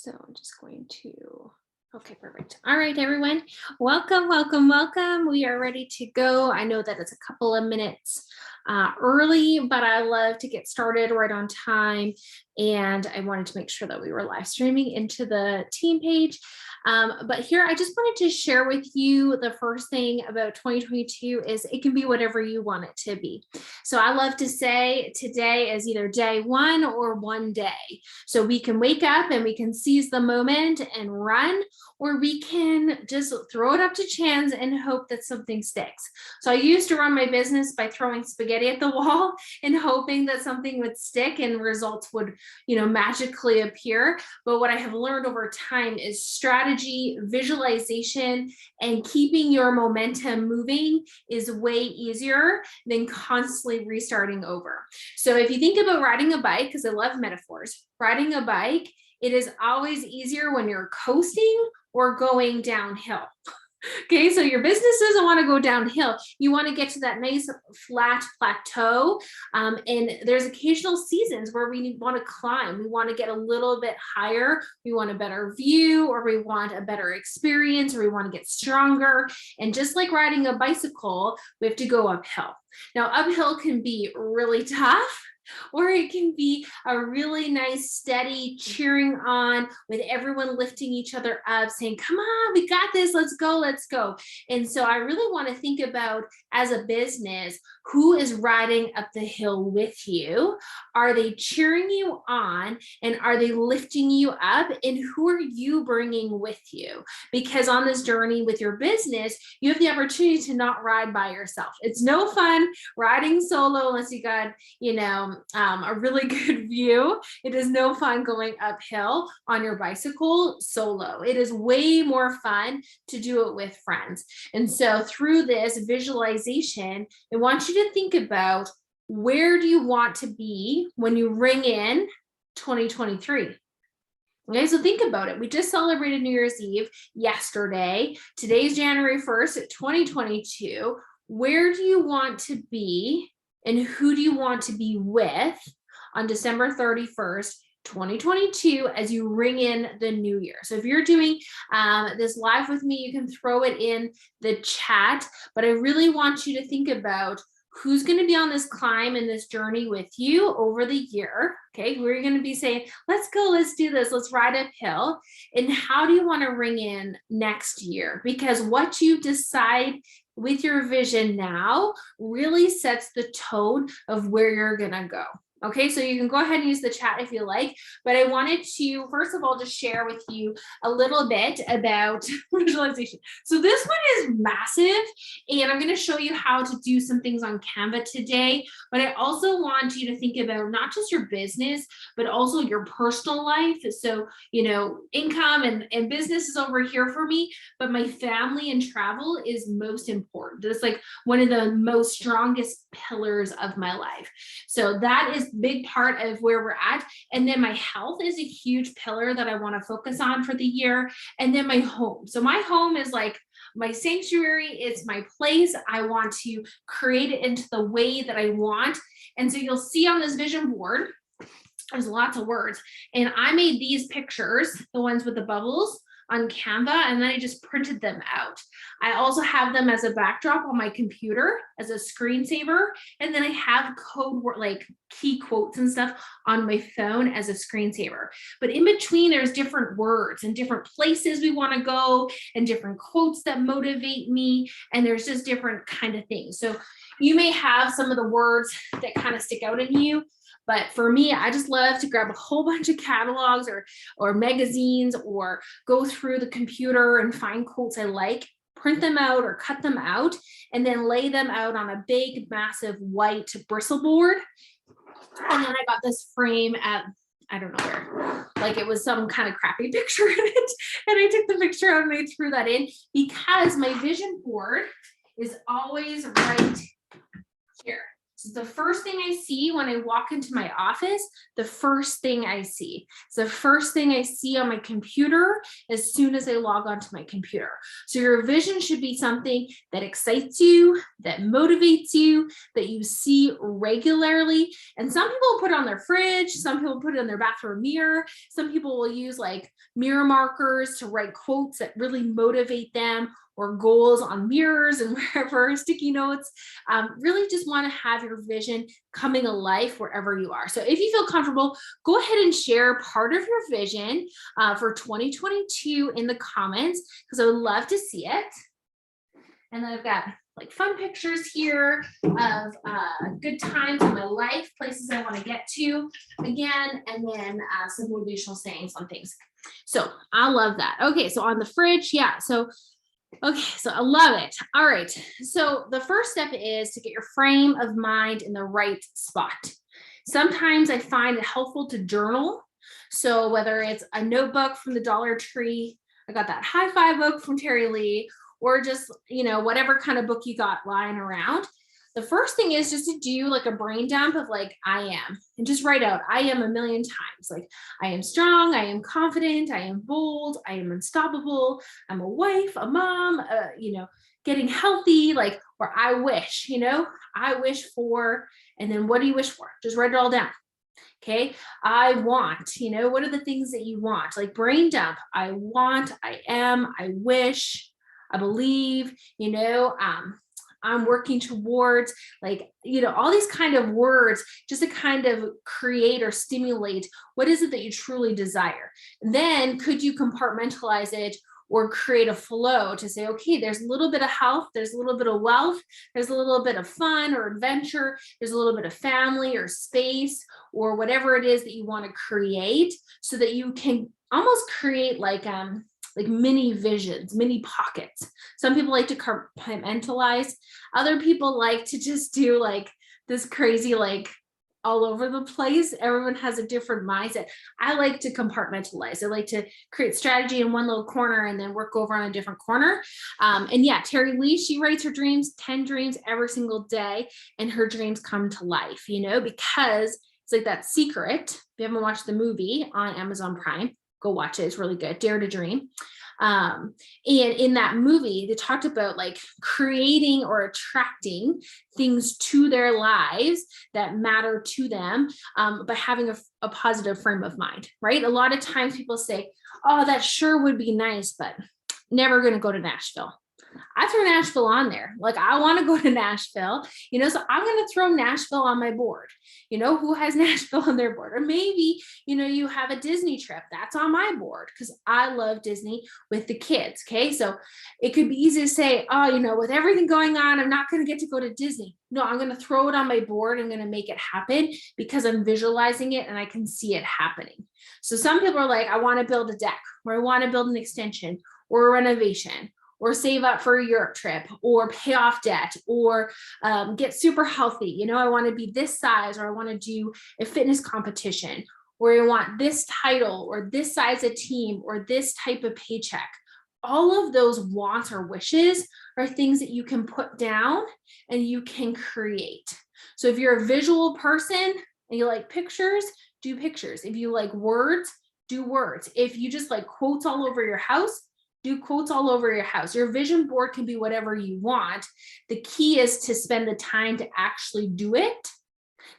So I'm just going to, okay, perfect. All right, everyone. Welcome, welcome, welcome. We are ready to go. I know that it's a couple of minutes early, but I love to get started right on time. And I wanted to make sure that we were live streaming into the team page. But here, I just wanted to share with you the first thing about 2022 is it can be whatever you want it to be. So I love to say today is either day one or one day. So we can wake up and we can seize the moment and run, or we can just throw it up to chance and hope that something sticks. So I used to run my business by throwing spaghetti at the wall and hoping that something would stick and results would, magically appear. But what I have learned over time is strategy, visualization, and keeping your momentum moving is way easier than constantly restarting over. So if you think about riding a bike, because I love metaphors, riding a bike, it is always easier when you're coasting or going downhill. Okay, so your business doesn't want to go downhill. You want to get to that nice flat plateau. And there's occasional seasons where we want to climb. We want to get a little bit higher. We want a better view, or we want a better experience, or we want to get stronger. And just like riding a bicycle, we have to go uphill. Now, uphill can be really tough, or it can be a really nice, steady cheering on with everyone lifting each other up, saying, come on, we got this, let's go, let's go. And so I really want to think about, as a business, who is riding up the hill with you? Are they cheering you on, and are they lifting you up? And who are you bringing with you? Because on this journey with your business, you have the opportunity to not ride by yourself. It's no fun riding solo unless you got, a really good view. It is no fun going uphill on your bicycle solo. It is way more fun to do it with friends. And so through this visualization, I want you to think about, where do you want to be when you ring in 2023? Okay, so think about it. We just celebrated New Year's Eve yesterday. Today's January 1st, 2022. Where do you want to be, and who do you want to be with on December 31st, 2022, as you ring in the new year? So if you're doing this live with me, you can throw it in the chat, but I really want you to think about who's going to be on this climb and this journey with you over the year. Okay, who are you going to be saying, let's go, let's do this, let's ride uphill? And how do you want to ring in next year? Because what you decide with your vision now really sets the tone of where you're going to go. Okay, so you can go ahead and use the chat if you like, but I wanted to, first of all, just share with you a little bit about visualization. So this one is massive, and I'm going to show you how to do some things on Canva today, but I also want you to think about not just your business, but also your personal life. So, income and business is over here for me, but my family and travel is most important. It's like one of the most strongest pillars of my life. So that is big part of where we're at. And then my health is a huge pillar that I want to focus on for the year. And then my home. So my home is like my sanctuary. It's my place. I want to create it into the way that I want. And so you'll see on this vision board, there's lots of words. And I made these pictures, the ones with the bubbles, on Canva, and then I just printed them out. I also have them as a backdrop on my computer as a screensaver, and then I have code like key quotes and stuff on my phone as a screensaver. But in between, there's different words and different places we want to go and different quotes that motivate me, and there's just different kind of things. So you may have some of the words that kind of stick out in you. But for me, I just love to grab a whole bunch of catalogs or magazines, or go through the computer and find quotes I like, print them out or cut them out, and then lay them out on a big, massive white bristle board. And then I got this frame at, I don't know where, like it was some kind of crappy picture in it. And I took the picture out and I threw that in, because my vision board is always right here. So the first thing I see when I walk into my office, the first thing I see. It's the first thing I see on my computer as soon as I log onto my computer. So your vision should be something that excites you, that motivates you, that you see regularly. And some people put it on their fridge, some people put it on their bathroom mirror, some people will use like mirror markers to write quotes that really motivate them, or goals on mirrors and wherever, sticky notes. Really just want to have your vision coming alive wherever you are. So if you feel comfortable, go ahead and share part of your vision for 2022 in the comments, because I would love to see it. And then I've got like fun pictures here of good times in my life, places I want to get to again, and then some motivational sayings on things. So I love that. Okay, so on the fridge, yeah. So okay, so I love it. All right, so the first step is to get your frame of mind in the right spot. Sometimes I find it helpful to journal. So whether it's a notebook from the Dollar Tree, I got that high five book from Terry Lee, or just, whatever kind of book you got lying around. The first thing is just to do like a brain dump of like, I am, and just write out, I am a million times. Like, I am strong, I am confident, I am bold, I am unstoppable, I'm a wife, a mom, getting healthy, like, or I wish, I wish for, and then what do you wish for? Just write it all down. Okay. I want, what are the things that you want? Like brain dump. I want, I am, I wish, I believe, I'm working towards, like, all these kind of words, just to kind of create or stimulate what is it that you truly desire. And then could you compartmentalize it or create a flow to say, okay, there's a little bit of health, there's a little bit of wealth, there's a little bit of fun or adventure, there's a little bit of family or space or whatever it is that you want to create, so that you can almost create like mini visions, mini pockets. Some people like to compartmentalize. Other people like to just do like this crazy, like all over the place. Everyone has a different mindset. I like to compartmentalize. I like to create strategy in one little corner and then work over on a different corner. And yeah, Terry Lee, she writes her dreams, 10 dreams every single day, and her dreams come to life, because it's like that Secret. If you haven't watched the movie on Amazon Prime, go watch it. It's really good. Dare to Dream. And in that movie, they talked about like creating or attracting things to their lives that matter to them, by having a positive frame of mind, right? A lot of times people say, oh, that sure would be nice, but never going to go to Nashville. I throw Nashville on there. Like, I want to go to Nashville, so I'm going to throw Nashville on my board. Who has Nashville on their board? Or maybe, you have a Disney trip that's on my board, because I love Disney with the kids. Okay. So it could be easy to say, oh, with everything going on, I'm not going to get to go to Disney. No, I'm going to throw it on my board. I'm going to make it happen because I'm visualizing it and I can see it happening. So some people are like, I want to build a deck, or I want to build an extension or a renovation, or save up for a Europe trip, or pay off debt, or get super healthy. I want to be this size, or I want to do a fitness competition, or I want this title, or this size of team, or this type of paycheck. All of those wants or wishes are things that you can put down and you can create. So if you're a visual person and you like pictures, do pictures. If you like words, do words. If you just like quotes all over your house, do quotes all over your house. Your vision board can be whatever you want. The key is to spend the time to actually do it.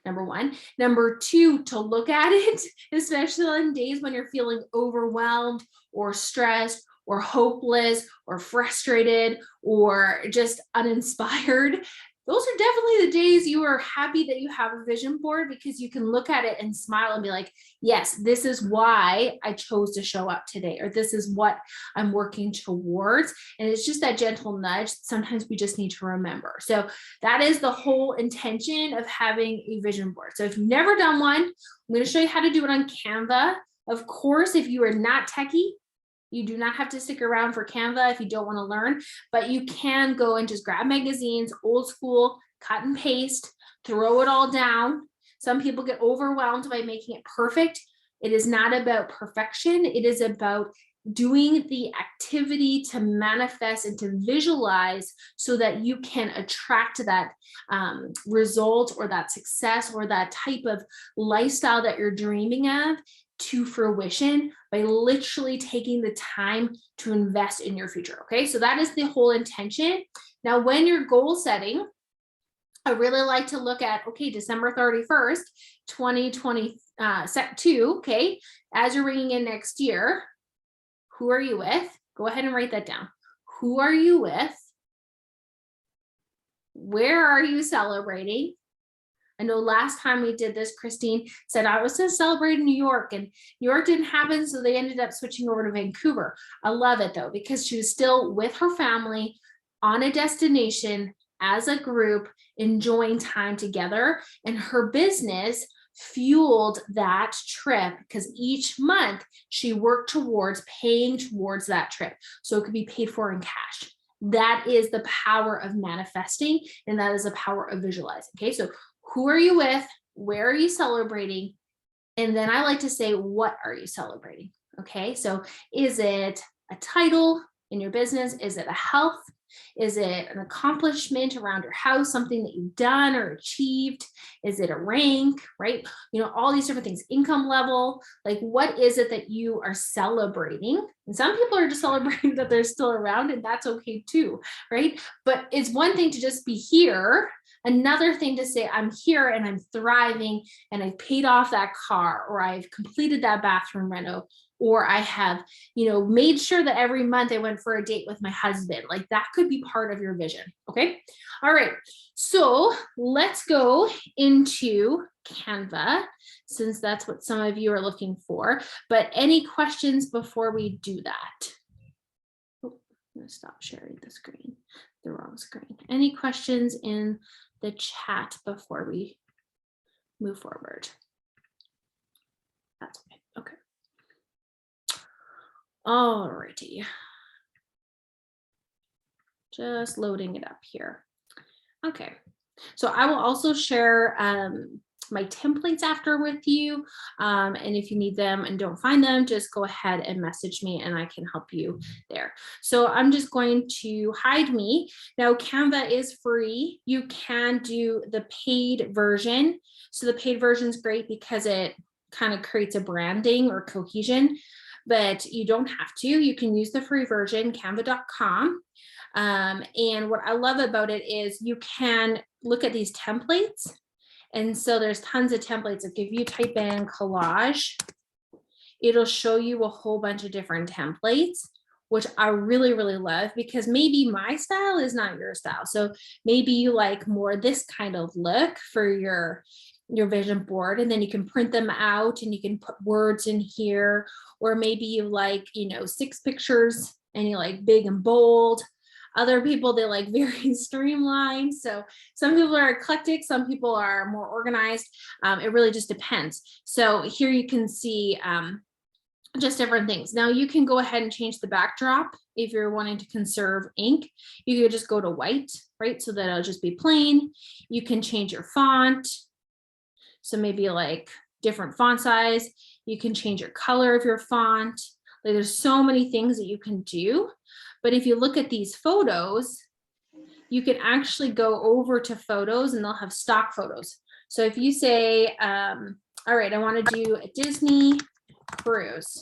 Number one. Number two, to look at it, especially on days when you're feeling overwhelmed or stressed or hopeless or frustrated or just uninspired. Those are definitely the days you are happy that you have a vision board, because you can look at it and smile and be like, yes, this is why I chose to show up today, or this is what I'm working towards. And it's just that gentle nudge. Sometimes we just need to remember. So that is the whole intention of having a vision board. So if you've never done one, I'm going to show you how to do it on Canva. Of course, if you are not techie, you do not have to stick around for Canva if you don't want to learn, but you can go and just grab magazines, old school, cut and paste, throw it all down. Some people get overwhelmed by making it perfect. It is not about perfection. It is about doing the activity to manifest and to visualize so that you can attract that result or that success or that type of lifestyle that you're dreaming of to fruition by literally taking the time to invest in your future. Okay, so that is the whole intention. Now, when you're goal setting, I really like to look at, okay, December 31st, 2022, okay, as you're ringing in next year, who are you with? Go ahead and write that down. Who are you with? Where are you celebrating? I know last time we did this, Christine said, I was going to celebrate in New York, and New York didn't happen, so they ended up switching over to Vancouver. I love it though, because she was still with her family on a destination as a group, enjoying time together, and her business fueled that trip because each month she worked towards paying towards that trip so it could be paid for in cash. That is the power of manifesting, and that is the power of visualizing. Okay, so who are you with? Where are you celebrating? And then I like to say, what are you celebrating? Okay, so is it a title in your business? Is it a health? Is it an accomplishment around your house, something that you've done or achieved? Is it a rank, right? You know, all these different things, income level, like what is it that you are celebrating? And some people are just celebrating that they're still around, and that's okay too, right? But it's one thing to just be here. Another thing to say, I'm here and I'm thriving and I've paid off that car, or I've completed that bathroom reno, or I have, you know, made sure that every month I went for a date with my husband. Like that could be part of your vision. Okay. All right. So let's go into Canva, since that's what some of you are looking for. But any questions before we do that? Oh, I'm going to stop sharing the screen, the wrong screen. Any questions in the chat before we move forward? That's okay. Okay. All righty. Just loading it up here. Okay. So I will also share my templates after with you. And if you need them and don't find them, just go ahead and message me and I can help you there. So I'm just going to hide me. Now Canva is free. You can do the paid version. So the paid version is great because it kind of creates a branding or cohesion, but you don't have to. You can use the free version, canva.com. And what I love about it is you can look at these templates. And so there's tons of templates. If you type in collage, it'll show you a whole bunch of different templates, which I really, really love, because maybe my style is not your style. So maybe you like more this kind of look for your vision board, and then you can print them out and you can put words in here. Or maybe you like, you know, 6 pictures and you like big and bold. Other people, they like very streamlined. So some people are eclectic, some people are more organized. It really just depends. So here you can see just different things. Now you can go ahead and change the backdrop if you're wanting to conserve ink. You could just go to white, right? So that it'll just be plain. You can change your font. So maybe like different font size. You can change your color of your font. Like there's so many things that you can do. But if you look at these photos, you can actually go over to photos and they'll have stock photos. So if you say, all right, I want to do a Disney cruise.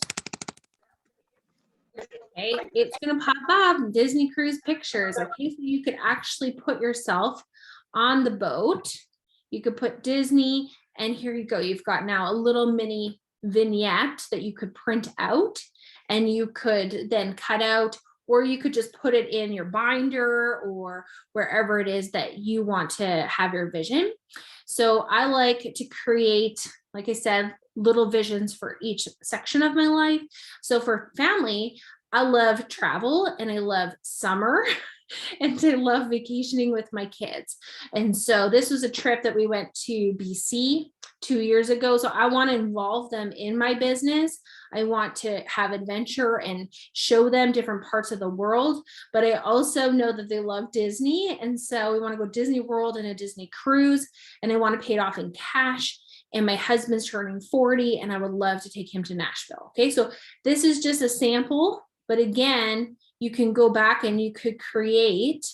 Okay, it's going to pop up Disney cruise pictures. Okay, so you could actually put yourself on the boat. You could put Disney, and here you go. You've got now a little mini vignette that you could print out, and you could then cut out, or you could just put it in your binder or wherever it is that you want to have your vision. So I like to create, like I said, little visions for each section of my life. So for family, I love travel and I love summer and I love vacationing with my kids. And so this was a trip that we went to BC 2 years ago. So I want to involve them in my business. I want to have adventure and show them different parts of the world, but I also know that they love Disney. And so we want to go Disney World and a Disney cruise, and I want to pay it off in cash. and my husband's turning 40 and I would love to take him to Nashville. Okay, so this is just a sample, but again, you can go back and you could create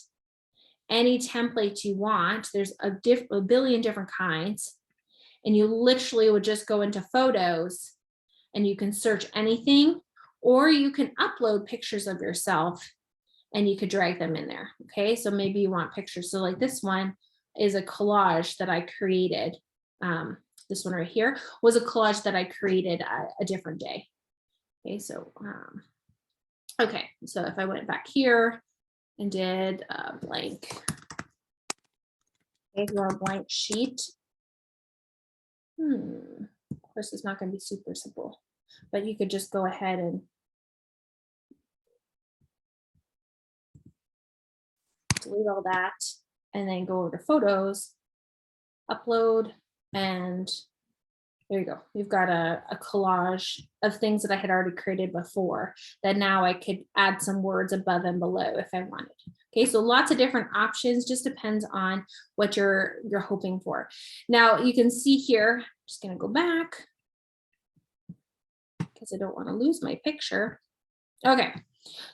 any template you want. There's a billion different kinds, and you literally would just go into photos and you can search anything, or you can upload pictures of yourself and you could drag them in there. Okay, so maybe you want pictures. So like this one is a collage that I created. This one right here was a collage that I created a different day. Okay, so okay, so if I went back here and did a blank, okay, your blank sheet. Of course, it's not going to be super simple, but you could just go ahead and delete all that and then go over to photos, upload, and there you go. You've got a collage of things that I had already created before that now I could add some words above and below if I wanted. Okay, so lots of different options, just depends on what you're hoping for. Now you can see here, I'm just gonna go back because I don't want to lose my picture. Okay,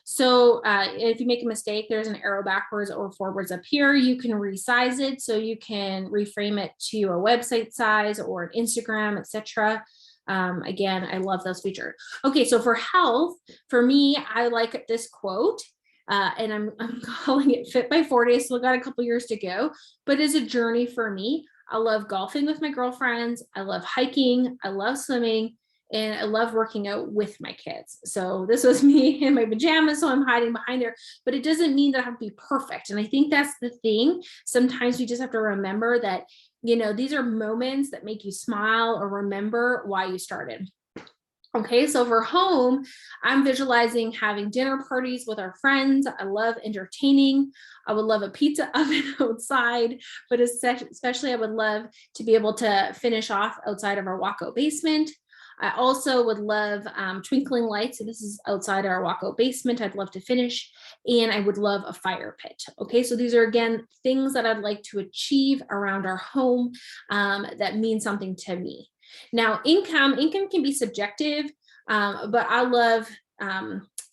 so if you make a mistake, there's an arrow backwards or forwards up here. You can resize it, so you can reframe it to a website size or an Instagram, etc. Again, I love those features. Okay, so for health, for me, I like this quote, and I'm calling it Fit by 40. I still got a couple years to go, but it's a journey for me. I love golfing with my girlfriends. I love hiking. I love swimming. And I love working out with my kids. So this was me in my pajamas, so I'm hiding behind there, but it doesn't mean that I have to be perfect. And I think that's the thing. Sometimes we just have to remember that, you know, these are moments that make you smile or remember why you started. Okay, so for home, I'm visualizing having dinner parties with our friends. I love entertaining. I would love a pizza oven outside, but especially I would love to be able to finish off outside of our walkout basement. I also would love twinkling lights. So this is outside our walkout basement. I'd love to finish, and I would love a fire pit. Okay, so these are again things that I'd like to achieve around our home that mean something to me. Now, income can be subjective, but I love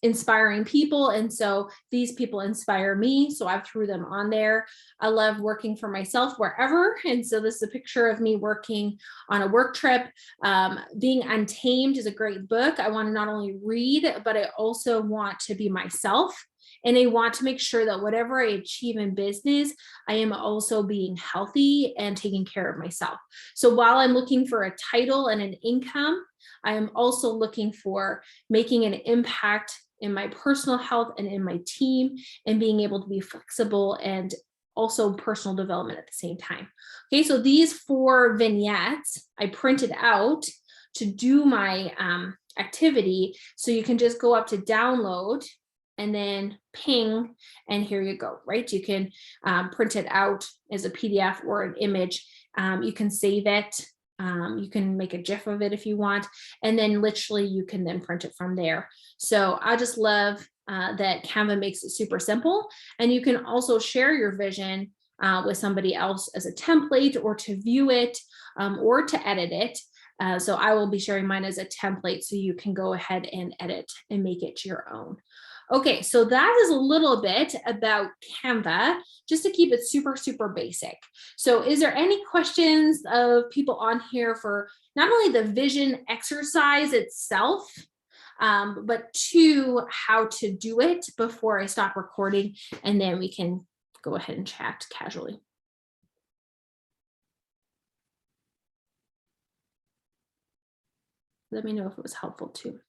inspiring people, and so these people inspire me, so I threw them on there. I love working for myself wherever, and so this is a picture of me working on a work trip. Being Untamed is a great book. I want to not only read, but I also want to be myself, and I want to make sure that whatever I achieve in business, I am also being healthy and taking care of myself. So while I'm looking for a title and an income, I am also looking for making an impact in my personal health and in my team, and being able to be flexible and also personal development at the same time. Okay, so these 4 vignettes I printed out to do my activity. So you can just go up to download and then ping, and here you go, right? You can print it out as a PDF or an image. You can save it. You can make a GIF of it if you want, and then literally you can then print it from there. So I just love that Canva makes it super simple, and you can also share your vision with somebody else as a template, or to view it, or to edit it. So I will be sharing mine as a template, so you can go ahead and edit and make it your own. Okay, so that is a little bit about Canva, just to keep it super, super basic. So is there any questions of people on here for not only the vision exercise itself, but 2, how to do it before I stop recording, and then we can go ahead and chat casually. Let me know if it was helpful too.